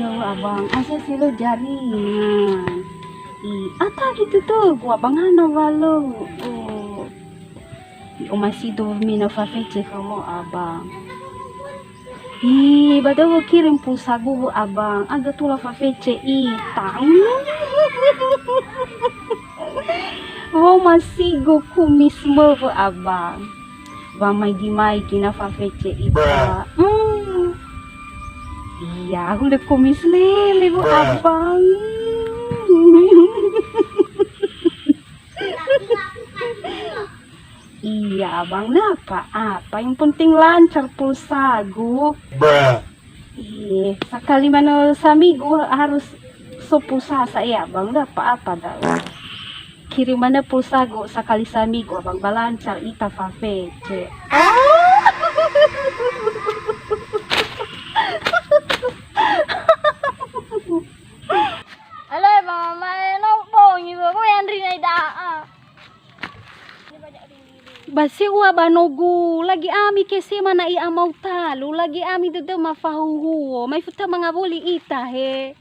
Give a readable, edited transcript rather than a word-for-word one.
Yo abang, asa sila jaringan. Ata gitu tuh, gua abangan na walo. Oh. Masih dormi na fafeche kamu abang. Ba't ako kirim pulsa ko abang? Aga tula fafeche tang. Wow, masigo ko mismo po abang. Ba may dimay kina fafeche ita. Iya, aku udah kumis lele bu abang. Iya abang, nah apa yang penting lancar pulsa gu. Sekali mana sami gu harus pulsa saya abang, dah apa dah. Kirimannya pulsa gu sekali sami gu abang balancar ita fafece. Alay, mama, no po, ngiba ko yan rin ay daa. Basi wa banogu lagi ami kesi mana i amaw talo lagi ami dede mafahuhuo may futa mga buli ita he.